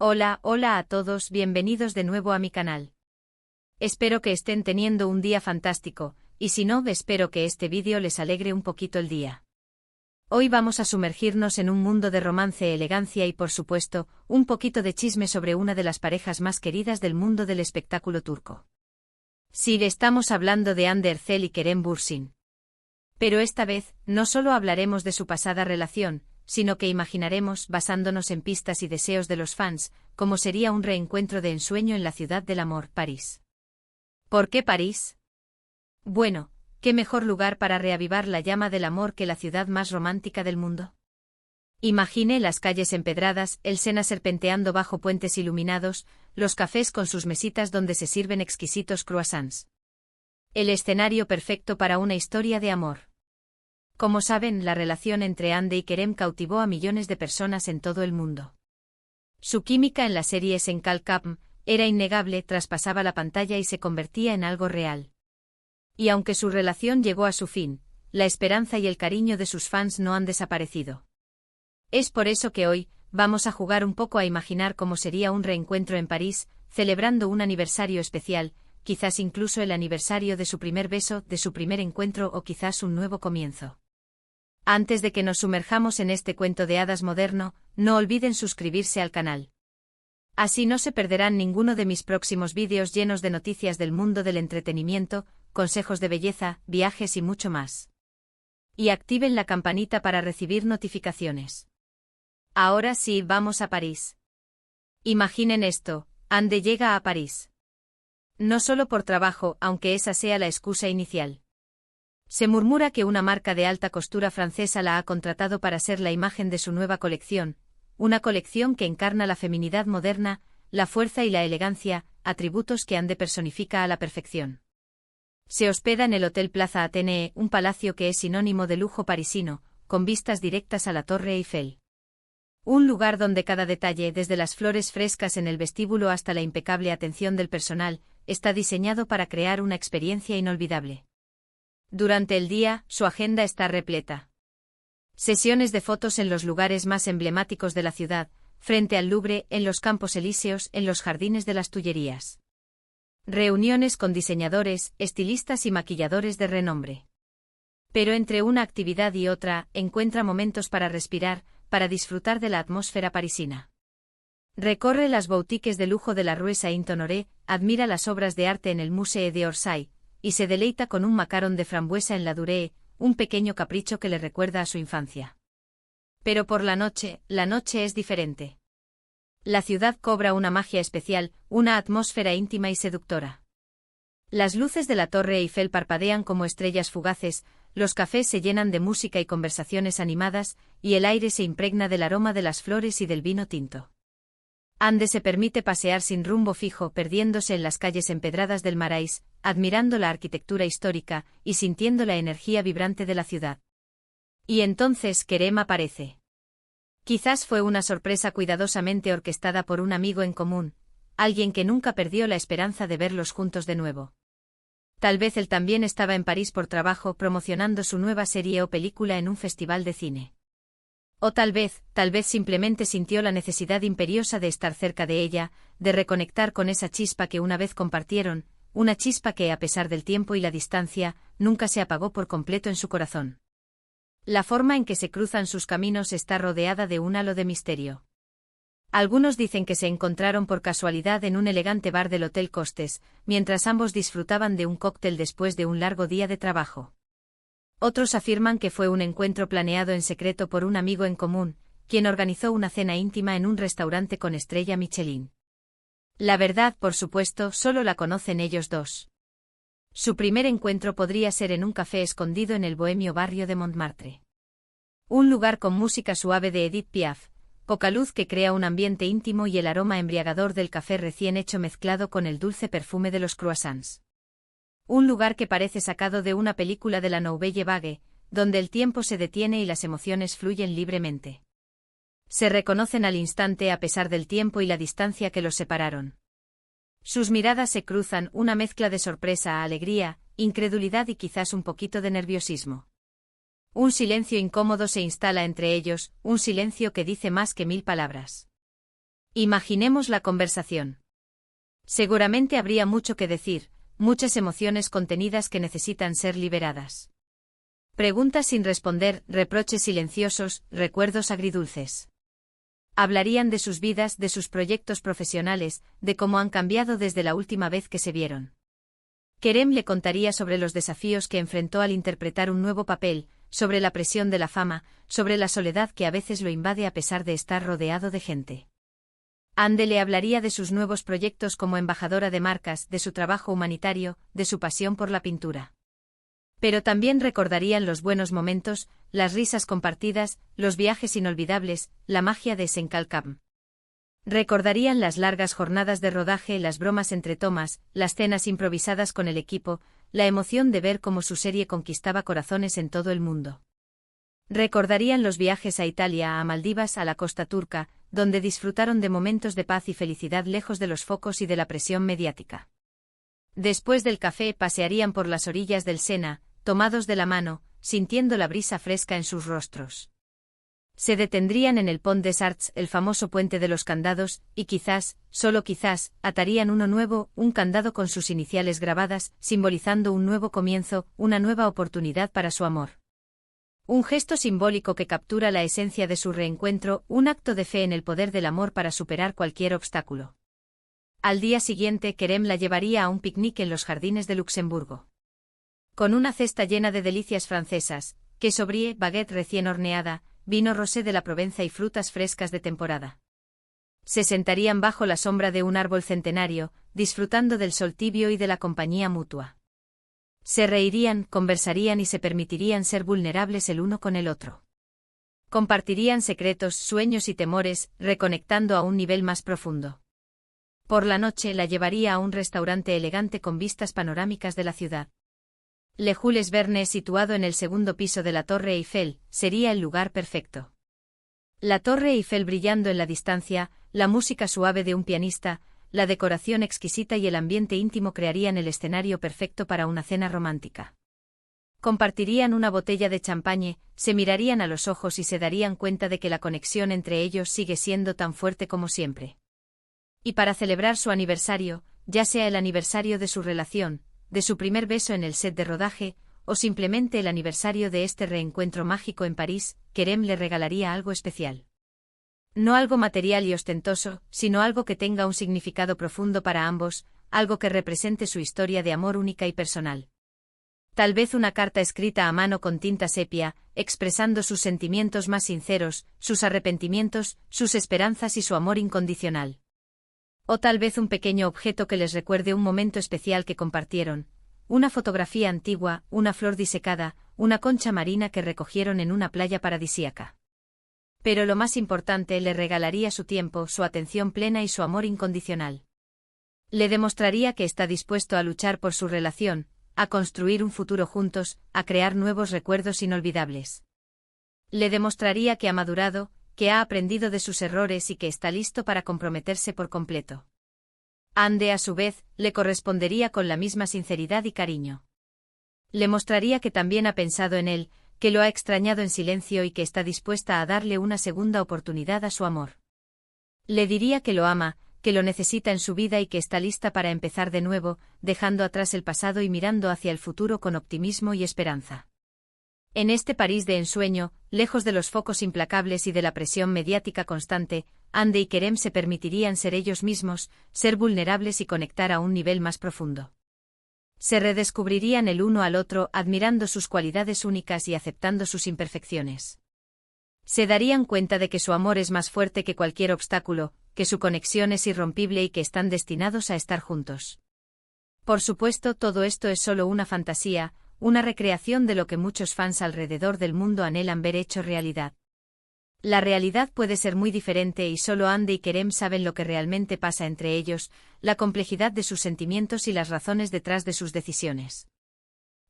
Hola a todos, bienvenidos de nuevo a mi canal. Espero que estén teniendo un día fantástico, y si no, espero que este vídeo les alegre un poquito el día. Hoy vamos a sumergirnos en un mundo de romance, elegancia y por supuesto, un poquito de chisme sobre una de las parejas más queridas del mundo del espectáculo turco. Sí, estamos hablando de Hande Erçel y Kerem Bürsin. Pero esta vez, no solo hablaremos de su pasada relación, sino que imaginaremos, basándonos en pistas y deseos de los fans, cómo sería un reencuentro de ensueño en la ciudad del amor, París. ¿Por qué París? Bueno, ¿qué mejor lugar para reavivar la llama del amor que la ciudad más romántica del mundo? Imagine las calles empedradas, el Sena serpenteando bajo puentes iluminados, los cafés con sus mesitas donde se sirven exquisitos croissants. El escenario perfecto para una historia de amor. Como saben, la relación entre Hande y Kerem cautivó a millones de personas en todo el mundo. Su química en la serie Sencal Capm era innegable, traspasaba la pantalla y se convertía en algo real. Y aunque su relación llegó a su fin, la esperanza y el cariño de sus fans no han desaparecido. Es por eso que hoy, vamos a jugar un poco a imaginar cómo sería un reencuentro en París, celebrando un aniversario especial, quizás incluso el aniversario de su primer beso, de su primer encuentro o quizás un nuevo comienzo. Antes de que nos sumerjamos en este cuento de hadas moderno, no olviden suscribirse al canal. Así no se perderán ninguno de mis próximos vídeos llenos de noticias del mundo del entretenimiento, consejos de belleza, viajes y mucho más. Y activen la campanita para recibir notificaciones. Ahora sí, vamos a París. Imaginen esto, Hande llega a París. No solo por trabajo, aunque esa sea la excusa inicial. Se murmura que una marca de alta costura francesa la ha contratado para ser la imagen de su nueva colección, una colección que encarna la feminidad moderna, la fuerza y la elegancia, atributos que Hande personifica a la perfección. Se hospeda en el Hotel Plaza Athénée, un palacio que es sinónimo de lujo parisino, con vistas directas a la Torre Eiffel. Un lugar donde cada detalle, desde las flores frescas en el vestíbulo hasta la impecable atención del personal, está diseñado para crear una experiencia inolvidable. Durante el día, su agenda está repleta. Sesiones de fotos en los lugares más emblemáticos de la ciudad, frente al Louvre, en los Campos Elíseos, en los jardines de las Tullerías. Reuniones con diseñadores, estilistas y maquilladores de renombre. Pero entre una actividad y otra, encuentra momentos para respirar, para disfrutar de la atmósfera parisina. Recorre las boutiques de lujo de la Rue Saint-Honoré, admira las obras de arte en el Musée d'Orsay, y se deleita con un macarón de frambuesa en la Durée, un pequeño capricho que le recuerda a su infancia. Pero por la noche es diferente. La ciudad cobra una magia especial, una atmósfera íntima y seductora. Las luces de la Torre Eiffel parpadean como estrellas fugaces, los cafés se llenan de música y conversaciones animadas, y el aire se impregna del aroma de las flores y del vino tinto. Hande se permite pasear sin rumbo fijo, perdiéndose en las calles empedradas del Marais, admirando la arquitectura histórica y sintiendo la energía vibrante de la ciudad. Y entonces Kerem aparece. Quizás fue una sorpresa cuidadosamente orquestada por un amigo en común, alguien que nunca perdió la esperanza de verlos juntos de nuevo. Tal vez él también estaba en París por trabajo promocionando su nueva serie o película en un festival de cine. O tal vez simplemente sintió la necesidad imperiosa de estar cerca de ella, de reconectar con esa chispa que una vez compartieron, una chispa que, a pesar del tiempo y la distancia, nunca se apagó por completo en su corazón. La forma en que se cruzan sus caminos está rodeada de un halo de misterio. Algunos dicen que se encontraron por casualidad en un elegante bar del Hotel Costes, mientras ambos disfrutaban de un cóctel después de un largo día de trabajo. Otros afirman que fue un encuentro planeado en secreto por un amigo en común, quien organizó una cena íntima en un restaurante con estrella Michelin. La verdad, por supuesto, solo la conocen ellos dos. Su primer encuentro podría ser en un café escondido en el bohemio barrio de Montmartre. Un lugar con música suave de Edith Piaf, poca luz que crea un ambiente íntimo y el aroma embriagador del café recién hecho mezclado con el dulce perfume de los croissants. Un lugar que parece sacado de una película de la Nouvelle Vague, donde el tiempo se detiene y las emociones fluyen libremente. Se reconocen al instante a pesar del tiempo y la distancia que los separaron. Sus miradas se cruzan, una mezcla de sorpresa, alegría, incredulidad y quizás un poquito de nerviosismo. Un silencio incómodo se instala entre ellos, un silencio que dice más que 1000 palabras. Imaginemos la conversación. Seguramente habría mucho que decir, muchas emociones contenidas que necesitan ser liberadas. Preguntas sin responder, reproches silenciosos, recuerdos agridulces. Hablarían de sus vidas, de sus proyectos profesionales, de cómo han cambiado desde la última vez que se vieron. Kerem le contaría sobre los desafíos que enfrentó al interpretar un nuevo papel, sobre la presión de la fama, sobre la soledad que a veces lo invade a pesar de estar rodeado de gente. Ande le hablaría de sus nuevos proyectos como embajadora de marcas, de su trabajo humanitario, de su pasión por la pintura. Pero también recordarían los buenos momentos, las risas compartidas, los viajes inolvidables, la magia de Senkalkam. Recordarían las largas jornadas de rodaje, las bromas entre tomas, las cenas improvisadas con el equipo, la emoción de ver cómo su serie conquistaba corazones en todo el mundo. Recordarían los viajes a Italia, a Maldivas, a la costa turca, donde disfrutaron de momentos de paz y felicidad lejos de los focos y de la presión mediática. Después del café pasearían por las orillas del Sena, tomados de la mano, sintiendo la brisa fresca en sus rostros. Se detendrían en el Pont des Arts, el famoso puente de los candados, y quizás, solo quizás, atarían uno nuevo, un candado con sus iniciales grabadas, simbolizando un nuevo comienzo, una nueva oportunidad para su amor. Un gesto simbólico que captura la esencia de su reencuentro, un acto de fe en el poder del amor para superar cualquier obstáculo. Al día siguiente, Kerem la llevaría a un picnic en los jardines de Luxemburgo. Con una cesta llena de delicias francesas, queso brie, baguette recién horneada, vino rosé de la Provenza y frutas frescas de temporada. Se sentarían bajo la sombra de un árbol centenario, disfrutando del sol tibio y de la compañía mutua. Se reirían, conversarían y se permitirían ser vulnerables el uno con el otro. Compartirían secretos, sueños y temores, reconectando a un nivel más profundo. Por la noche la llevaría a un restaurante elegante con vistas panorámicas de la ciudad. Le Jules Verne, situado en el segundo piso de la Torre Eiffel, sería el lugar perfecto. La Torre Eiffel brillando en la distancia, la música suave de un pianista, la decoración exquisita y el ambiente íntimo crearían el escenario perfecto para una cena romántica. Compartirían una botella de champagne, se mirarían a los ojos y se darían cuenta de que la conexión entre ellos sigue siendo tan fuerte como siempre. Y para celebrar su aniversario, ya sea el aniversario de su relación, de su primer beso en el set de rodaje, o simplemente el aniversario de este reencuentro mágico en París, Kerem le regalaría algo especial. No algo material y ostentoso, sino algo que tenga un significado profundo para ambos, algo que represente su historia de amor única y personal. Tal vez una carta escrita a mano con tinta sepia, expresando sus sentimientos más sinceros, sus arrepentimientos, sus esperanzas y su amor incondicional. O tal vez un pequeño objeto que les recuerde un momento especial que compartieron, una fotografía antigua, una flor disecada, una concha marina que recogieron en una playa paradisíaca. Pero lo más importante, le regalaría su tiempo, su atención plena y su amor incondicional. Le demostraría que está dispuesto a luchar por su relación, a construir un futuro juntos, a crear nuevos recuerdos inolvidables. Le demostraría que ha madurado, que ha aprendido de sus errores y que está listo para comprometerse por completo. Ande, a su vez, le correspondería con la misma sinceridad y cariño. Le mostraría que también ha pensado en él, que lo ha extrañado en silencio y que está dispuesta a darle una segunda oportunidad a su amor. Le diría que lo ama, que lo necesita en su vida y que está lista para empezar de nuevo, dejando atrás el pasado y mirando hacia el futuro con optimismo y esperanza. En este París de ensueño, lejos de los focos implacables y de la presión mediática constante, Ande y Kerem se permitirían ser ellos mismos, ser vulnerables y conectar a un nivel más profundo. Se redescubrirían el uno al otro, admirando sus cualidades únicas y aceptando sus imperfecciones. Se darían cuenta de que su amor es más fuerte que cualquier obstáculo, que su conexión es irrompible y que están destinados a estar juntos. Por supuesto, todo esto es solo una fantasía, una recreación de lo que muchos fans alrededor del mundo anhelan ver hecho realidad. La realidad puede ser muy diferente y solo Ande y Kerem saben lo que realmente pasa entre ellos, la complejidad de sus sentimientos y las razones detrás de sus decisiones.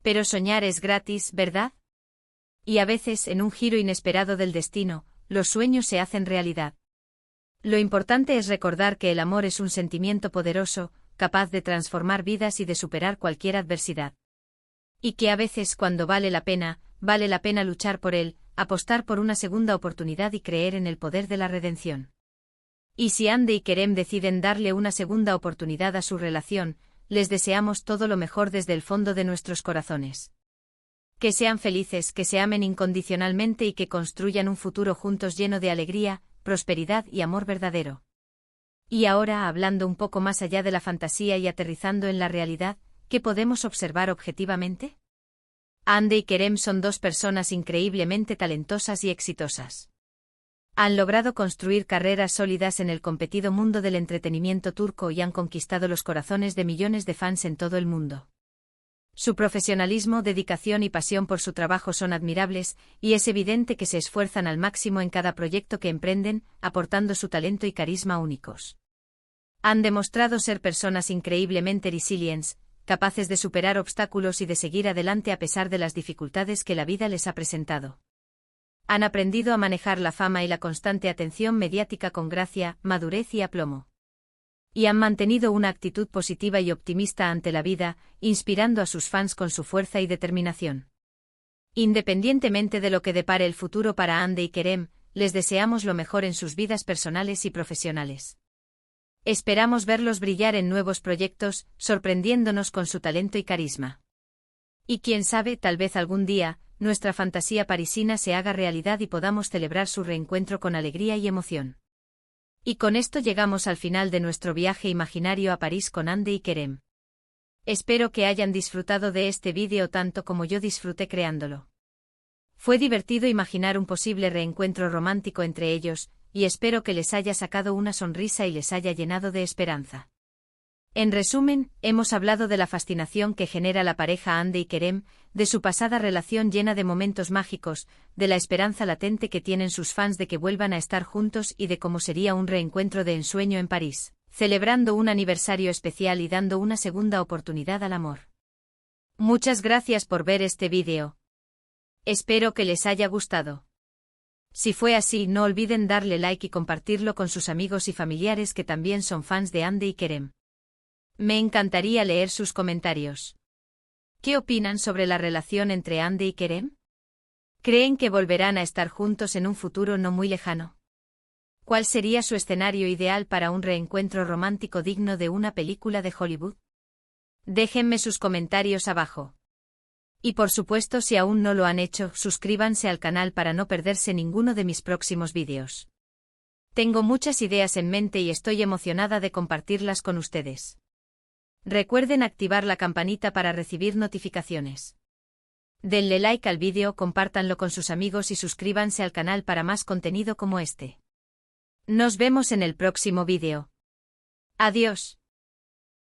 Pero soñar es gratis, ¿verdad? Y a veces, en un giro inesperado del destino, los sueños se hacen realidad. Lo importante es recordar que el amor es un sentimiento poderoso, capaz de transformar vidas y de superar cualquier adversidad. Y que a veces, cuando vale la pena luchar por él, apostar por una segunda oportunidad y creer en el poder de la redención. Y si Andy y Kerem deciden darle una segunda oportunidad a su relación, les deseamos todo lo mejor desde el fondo de nuestros corazones. Que sean felices, que se amen incondicionalmente y que construyan un futuro juntos lleno de alegría, prosperidad y amor verdadero. Y ahora, hablando un poco más allá de la fantasía y aterrizando en la realidad, ¿qué podemos observar objetivamente? Andy y Kerem son dos personas increíblemente talentosas y exitosas. Han logrado construir carreras sólidas en el competido mundo del entretenimiento turco y han conquistado los corazones de millones de fans en todo el mundo. Su profesionalismo, dedicación y pasión por su trabajo son admirables, y es evidente que se esfuerzan al máximo en cada proyecto que emprenden, aportando su talento y carisma únicos. Han demostrado ser personas increíblemente resilientes, capaces de superar obstáculos y de seguir adelante a pesar de las dificultades que la vida les ha presentado. Han aprendido a manejar la fama y la constante atención mediática con gracia, madurez y aplomo. Y han mantenido una actitud positiva y optimista ante la vida, inspirando a sus fans con su fuerza y determinación. Independientemente de lo que depare el futuro para Andy y Kerem, les deseamos lo mejor en sus vidas personales y profesionales. Esperamos verlos brillar en nuevos proyectos, sorprendiéndonos con su talento y carisma. Y quién sabe, tal vez algún día, nuestra fantasía parisina se haga realidad y podamos celebrar su reencuentro con alegría y emoción. Y con esto llegamos al final de nuestro viaje imaginario a París con Andy y Kerem. Espero que hayan disfrutado de este vídeo tanto como yo disfruté creándolo. Fue divertido imaginar un posible reencuentro romántico entre ellos, y espero que les haya sacado una sonrisa y les haya llenado de esperanza. En resumen, hemos hablado de la fascinación que genera la pareja Andy y Kerem, de su pasada relación llena de momentos mágicos, de la esperanza latente que tienen sus fans de que vuelvan a estar juntos y de cómo sería un reencuentro de ensueño en París, celebrando un aniversario especial y dando una segunda oportunidad al amor. Muchas gracias por ver este vídeo. Espero que les haya gustado. Si fue así, no olviden darle like y compartirlo con sus amigos y familiares que también son fans de Andy y Kerem. Me encantaría leer sus comentarios. ¿Qué opinan sobre la relación entre Andy y Kerem? ¿Creen que volverán a estar juntos en un futuro no muy lejano? ¿Cuál sería su escenario ideal para un reencuentro romántico digno de una película de Hollywood? Déjenme sus comentarios abajo. Y por supuesto, si aún no lo han hecho, suscríbanse al canal para no perderse ninguno de mis próximos vídeos. Tengo muchas ideas en mente y estoy emocionada de compartirlas con ustedes. Recuerden activar la campanita para recibir notificaciones. Denle like al vídeo, compártanlo con sus amigos y suscríbanse al canal para más contenido como este. Nos vemos en el próximo vídeo. Adiós.